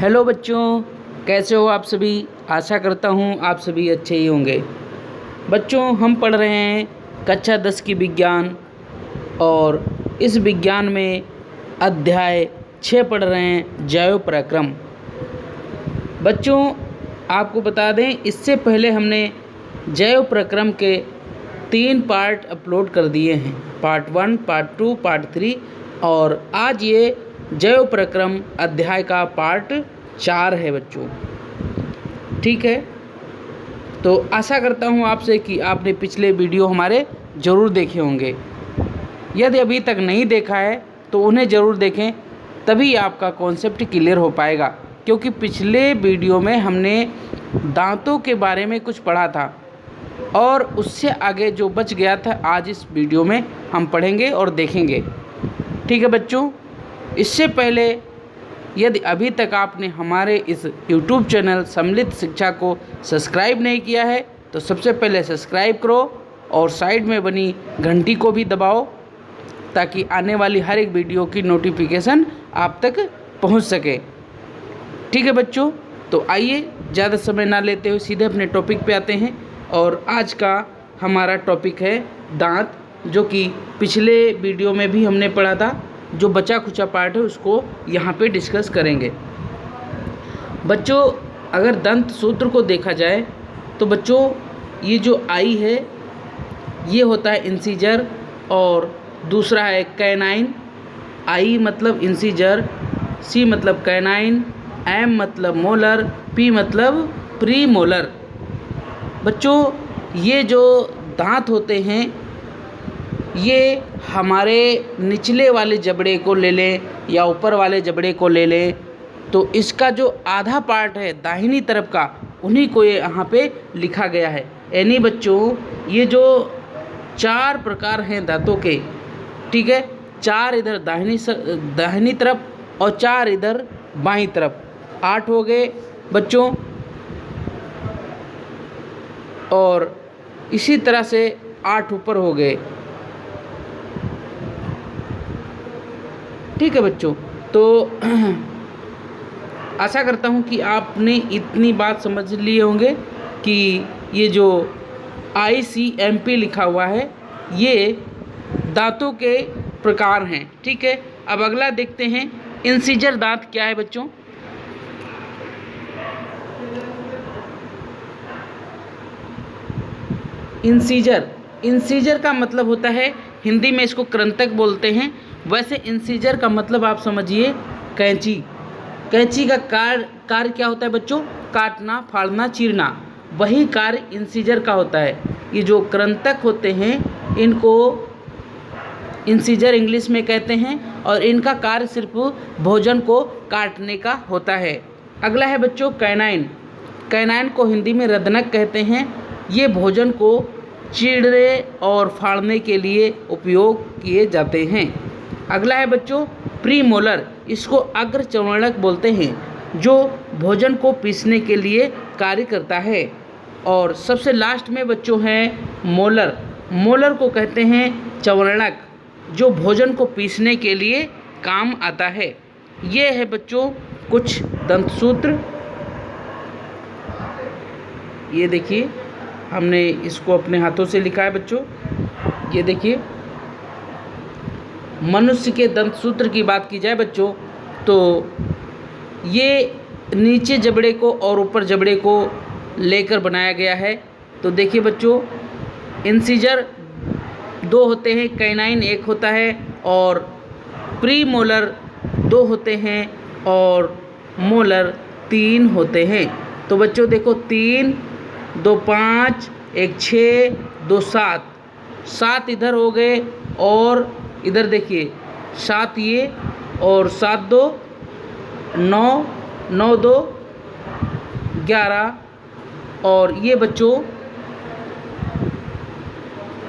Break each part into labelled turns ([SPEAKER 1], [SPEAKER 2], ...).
[SPEAKER 1] Hello बच्चों, कैसे हो आप सभी। आशा करता हूँ आप सभी अच्छे ही होंगे। बच्चों, हम पढ़ रहे हैं कक्षा 10 की विज्ञान, और इस विज्ञान में अध्याय 6 पढ़ रहे हैं, जैव पराक्रम। बच्चों, आपको बता दें, इससे पहले हमने जैव पराक्रम के 3 पार्ट अपलोड कर दिए हैं, पार्ट 1, पार्ट 2, पार्ट 3, और आज ये जैव पराक्रम अध्याय का पार्ट 4 है बच्चों। ठीक है, तो आशा करता हूँ आपसे कि आपने पिछले वीडियो हमारे ज़रूर देखे होंगे। यदि अभी तक नहीं देखा है तो उन्हें ज़रूर देखें, तभी आपका कॉन्सेप्ट क्लियर हो पाएगा। क्योंकि पिछले वीडियो में हमने दांतों के बारे में कुछ पढ़ा था, और उससे आगे जो बच गया था आज इस वीडियो में हम पढ़ेंगे और देखेंगे। ठीक है बच्चों, इससे पहले यदि अभी तक आपने हमारे इस YouTube चैनल सम्मिलित शिक्षा को सब्सक्राइब नहीं किया है तो सबसे पहले सब्सक्राइब करो और साइड में बनी घंटी को भी दबाओ, ताकि आने वाली हर एक वीडियो की नोटिफिकेशन आप तक पहुंच सके। ठीक है बच्चों, तो आइए ज़्यादा समय ना लेते हुए सीधे अपने टॉपिक पे आते हैं। और आज का हमारा टॉपिक है दांत, जो कि पिछले वीडियो में भी हमने पढ़ा था। जो बचा खुचा पार्ट है उसको यहाँ पे डिस्कस करेंगे। बच्चों, अगर दंत सूत्र को देखा जाए तो बच्चों, ये जो आई है ये होता है इंसीजर, और दूसरा है कैनाइन। आई मतलब इंसीजर, सी मतलब कैनाइन, एम मतलब मोलर, पी मतलब प्री मोलर। बच्चों, ये जो दांत होते हैं ये हमारे निचले वाले जबड़े को ले लें या ऊपर वाले जबड़े को ले लें, तो इसका जो आधा पार्ट है दाहिनी तरफ का, उन्हीं को ये यहाँ पे लिखा गया है। यानी बच्चों, ये जो 4 प्रकार हैं दांतों के, ठीक है, 4 इधर दाहिनी तरफ और 4 इधर बाईं तरफ, 8 हो गए बच्चों। और इसी तरह से 8 ऊपर हो गए। ठीक है बच्चों, तो आशा करता हूँ कि आपने इतनी बात समझ लिए होंगे कि ये जो ICMP लिखा हुआ है ये दांतों के प्रकार हैं। ठीक है, अब अगला देखते हैं, इंसीजर दांत क्या है बच्चों। इंसीजर का मतलब होता है, हिंदी में इसको कृंतक बोलते हैं। वैसे इंसीजर का मतलब आप समझिए कैंची। कैंची का कार्य क्या होता है बच्चों? काटना, फाड़ना, चीरना। वही कार्य इंसीजर का होता है। ये जो कृंतक होते हैं इनको इंसीजर इंग्लिश में कहते हैं, और इनका कार्य सिर्फ भोजन को काटने का होता है। अगला है बच्चों कैनाइन। कैनाइन को हिंदी में रदनक कहते हैं। ये भोजन को चीरने और फाड़ने के लिए उपयोग किए जाते हैं। अगला है बच्चों प्री मोलर। इसको अग्र चर्वणक बोलते हैं, जो भोजन को पीसने के लिए कार्य करता है। और सबसे लास्ट में बच्चों है मोलर। मोलर को कहते हैं चर्वणक, जो भोजन को पीसने के लिए काम आता है। ये है बच्चों कुछ दंत सूत्र। ये देखिए, हमने इसको अपने हाथों से लिखा है बच्चों। ये देखिए, मनुष्य के दंत सूत्र की बात की जाए बच्चों, तो ये नीचे जबड़े को और ऊपर जबड़े को लेकर बनाया गया है। तो देखिए बच्चों, इंसीजर 2 होते हैं, कैनाइन 1 होता है, और प्री मोलर 2 होते हैं, और मोलर 3 होते हैं। तो बच्चों देखो, 3, 2 5, 1 6, 2 7, 7 इधर हो गए, और इधर देखिए 7 ये, और 7 2 9, 9 2 11, और ये बच्चों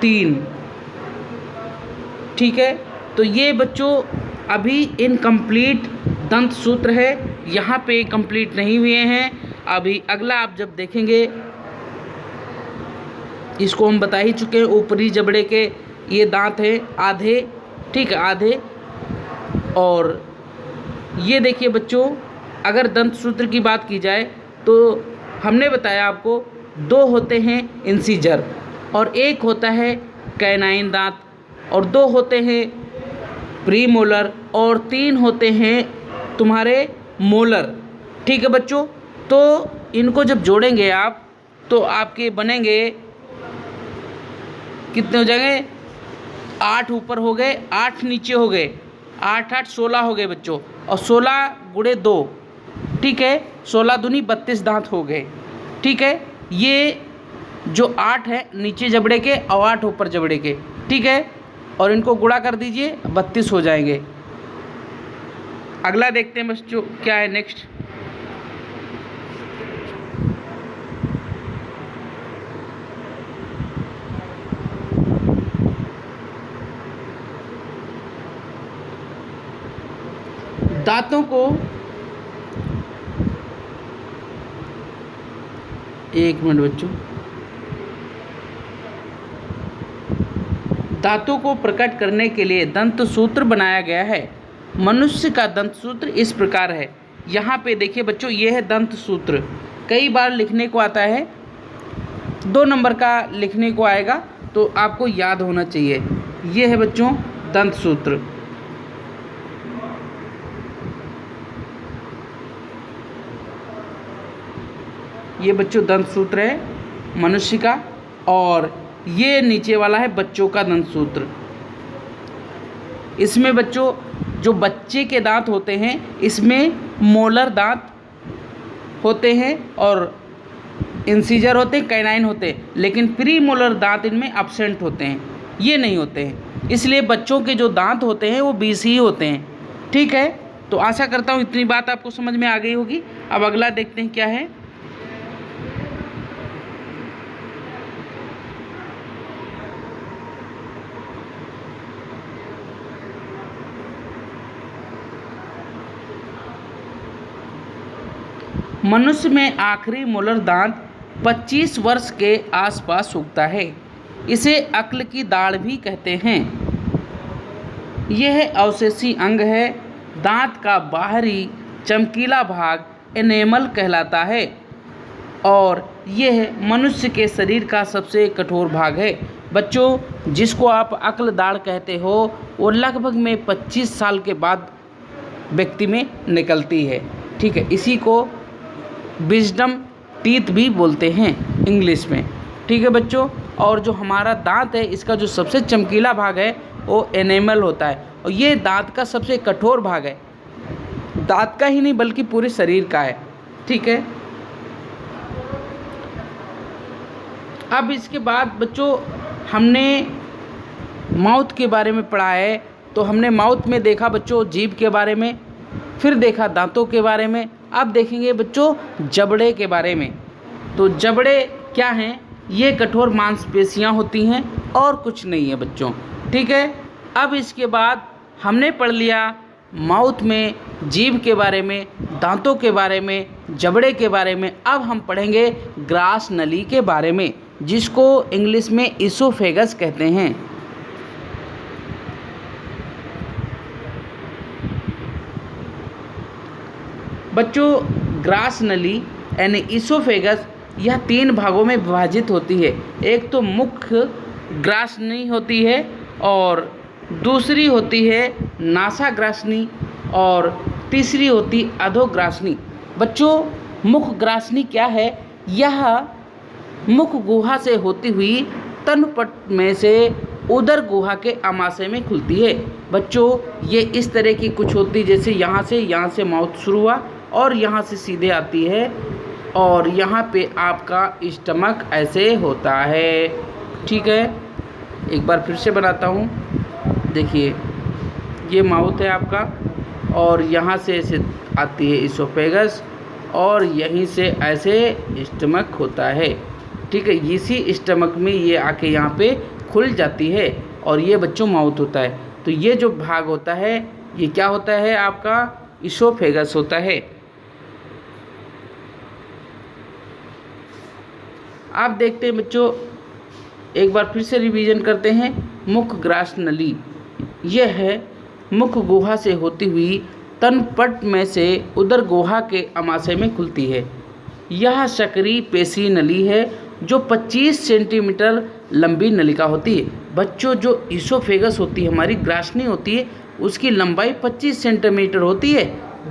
[SPEAKER 1] 3। ठीक है, तो ये बच्चों अभी इनकम्प्लीट दंत सूत्र है, यहाँ पे कंप्लीट नहीं हुए हैं। अभी अगला आप जब देखेंगे, इसको हम बता ही चुके हैं, ऊपरी जबड़े के ये दांत हैं आधे। ठीक है, आधे। और ये देखिए बच्चों, अगर दंत सूत्र की बात की जाए तो हमने बताया आपको 2 होते हैं इंसीजर और 1 होता है कैनाइन दांत और 2 होते हैं प्रीमोलर और 3 होते हैं तुम्हारे मोलर। ठीक है बच्चों, तो इनको जब जोड़ेंगे आप तो आपके बनेंगे, कितने हो जाएंगे, 8 ऊपर हो गए, 8 नीचे हो गए, 8 8 16 हो गए बच्चों, और 16 गुणे 2, ठीक है, 16 दूनी 32 दांत हो गए। ठीक है, ये जो 8 है नीचे जबड़े के और 8 ऊपर जबड़े के, ठीक है, और इनको गुणा कर दीजिए 32 हो जाएंगे। अगला देखते हैं बच्चों क्या है नेक्स्ट। दांतों को, एक मिनट बच्चों, दांतों को प्रकट करने के लिए दंत सूत्र बनाया गया है। मनुष्य का दंत सूत्र इस प्रकार है। यहाँ पे देखिए बच्चों, ये है दंत सूत्र। कई बार लिखने को आता है, 2 नंबर का लिखने को आएगा, तो आपको याद होना चाहिए। ये है बच्चों दंत सूत्र। ये बच्चों दंत सूत्र है मनुष्य का, और ये नीचे वाला है बच्चों का दंत सूत्र। इसमें बच्चों जो बच्चे के दांत होते हैं इसमें मोलर दांत होते हैं और इंसीजर होते हैं, कैनाइन होते हैं, लेकिन प्री मोलर दांत इनमें एब्सेंट होते हैं, ये नहीं होते हैं। इसलिए बच्चों के जो दांत होते हैं वो 20 ही होते हैं। ठीक है, तो आशा करता हूँ इतनी बात आपको समझ में आ गई होगी। अब अगला देखते हैं क्या है। मनुष्य में आखिरी मोलर दांत 25 वर्ष के आसपास उगता है। इसे अक्ल की दाढ़ भी कहते हैं। यह अवशेषी अंग है। दांत का बाहरी चमकीला भाग एनेमल कहलाता है और यह मनुष्य के शरीर का सबसे कठोर भाग है। बच्चों, जिसको आप अक्ल दाढ़ कहते हो वो लगभग में 25 साल के बाद व्यक्ति में निकलती है। ठीक है, इसी को विजडम टीथ भी बोलते हैं इंग्लिश में। ठीक है बच्चों, और जो हमारा दांत है इसका जो सबसे चमकीला भाग है वो एनेमल होता है और ये दांत का सबसे कठोर भाग है। दांत का ही नहीं बल्कि पूरे शरीर का है। ठीक है, अब इसके बाद बच्चों हमने माउथ के बारे में पढ़ा है। तो हमने माउथ में देखा बच्चों जीभ के बारे में, फिर देखा दांतों के बारे में, अब देखेंगे बच्चों जबड़े के बारे में। तो जबड़े क्या हैं? ये कठोर मांसपेशियां होती हैं और कुछ नहीं है बच्चों। ठीक है, अब इसके बाद हमने पढ़ लिया माउथ में जीभ के बारे में, दांतों के बारे में, जबड़े के बारे में। अब हम पढ़ेंगे ग्रास नली के बारे में, जिसको इंग्लिश में इसोफेगस कहते हैं। बच्चों, ग्रास नली यानी इसोफेगस यह 3 भागों में विभाजित होती है। एक तो मुख्य ग्रासनी होती है और दूसरी होती है नासाग्रासनी और तीसरी होती अधोग्रासनी। बच्चों, मुख्य ग्रासनी क्या है? यह मुख गुहा से होती हुई तनपट में से उदर गुहा के आमाशय में खुलती है। बच्चों, ये इस तरह की कुछ होती, जैसे यहाँ से माउथ शुरू हुआ और यहाँ से सीधे आती है और यहाँ पे आपका स्टमक ऐसे होता है। ठीक है, एक बार फिर से बनाता हूँ। देखिए, ये माउथ है आपका और यहाँ से ऐसे आती है इसोफेगस और यहीं से ऐसे स्टमक होता है। ठीक है, इसी स्टमक में ये आके यहाँ पे खुल जाती है और ये बच्चों माउथ होता है। तो ये जो भाग होता है ये क्या होता है? आपका इसोफेगस होता है। आप देखते हैं बच्चों, एक बार फिर से रिवीजन करते हैं। मुख ग्रास नली यह है मुख गुहा से होती हुई तनपट में से उदर गुहा के अमाशय में खुलती है। यह सक्रिय पेशी नली है जो 25 सेंटीमीटर लंबी नलिका होती है। बच्चों, जो ईसोफेगस होती है, हमारी ग्रासनी होती है, उसकी लंबाई 25 सेंटीमीटर होती है।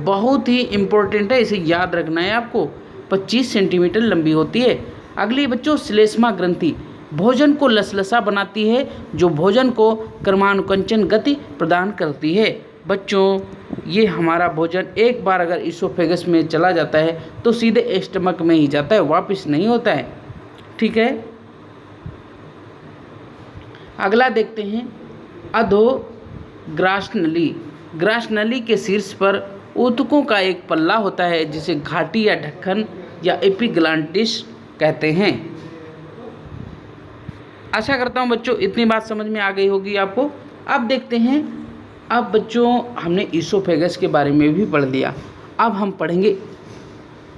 [SPEAKER 1] बहुत ही इम्पोर्टेंट है, इसे याद रखना है आपको। 25 सेंटीमीटर लंबी होती है। अगली बच्चों, श्लेष्मा ग्रंथि भोजन को लसलसा बनाती है, जो भोजन को क्रमानुकंचन गति प्रदान करती है। बच्चों, ये हमारा भोजन एक बार अगर ईसोफेगस में चला जाता है तो सीधे स्टमक में ही जाता है, वापस नहीं होता है। ठीक है, अगला देखते हैं अधोग्रासनली। ग्रासनली के शीर्ष पर ऊतकों का एक पल्ला होता है जिसे घाटी या ढक्कन या एपिग्लांटिस कहते हैं। आशा करता हूँ बच्चों इतनी बात समझ में आ गई होगी आपको। अब देखते हैं, अब बच्चों हमने ईसोफेगस के बारे में भी पढ़ लिया। अब हम पढ़ेंगे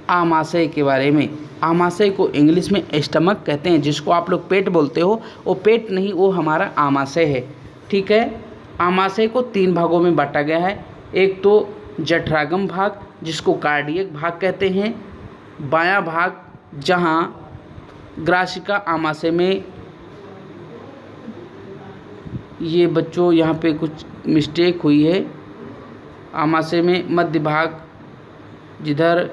[SPEAKER 1] आमाशय के बारे में। आमाशय को इंग्लिश में स्टमक कहते हैं, जिसको आप लोग पेट बोलते हो, वो पेट नहीं, वो हमारा आमाशय है। ठीक है, आमाशय को 3 भागों में बांटा गया है। एक तो जठरागम भाग, जिसको कार्डियक भाग कहते हैं। बायां भाग, जहां ग्रासिका आमाशय में, ये बच्चों यहाँ पे कुछ मिस्टेक हुई है, आमाशय में मध्य भाग जिधर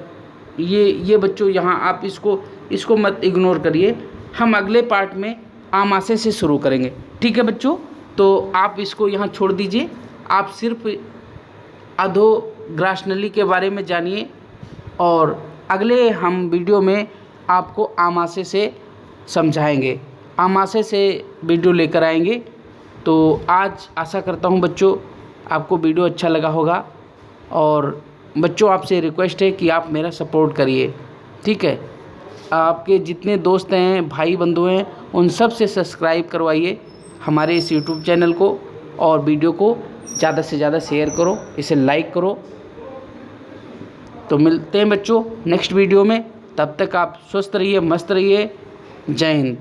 [SPEAKER 1] ये बच्चों यहाँ आप इसको मत इग्नोर करिए। हम अगले पार्ट में आमाशय से शुरू करेंगे। ठीक है बच्चों, तो आप इसको यहाँ छोड़ दीजिए। आप सिर्फ अधोग्रासनली के बारे में जानिए और अगले हम वीडियो में आपको आमाशय से समझाएंगे, आमाशय से वीडियो लेकर आएंगे। तो आज आशा करता हूँ बच्चों आपको वीडियो अच्छा लगा होगा, और बच्चों आपसे रिक्वेस्ट है कि आप मेरा सपोर्ट करिए। ठीक है, आपके जितने दोस्त हैं, भाई बंधु हैं, उन सब से सब्सक्राइब करवाइए हमारे इस यूट्यूब चैनल को, और वीडियो को ज़्यादा से ज़्यादा शेयर करो, इसे लाइक करो। तो मिलते हैं बच्चों नेक्स्ट वीडियो में, तब तक आप स्वस्थ रहिए, मस्त रहिए। जय हिंद।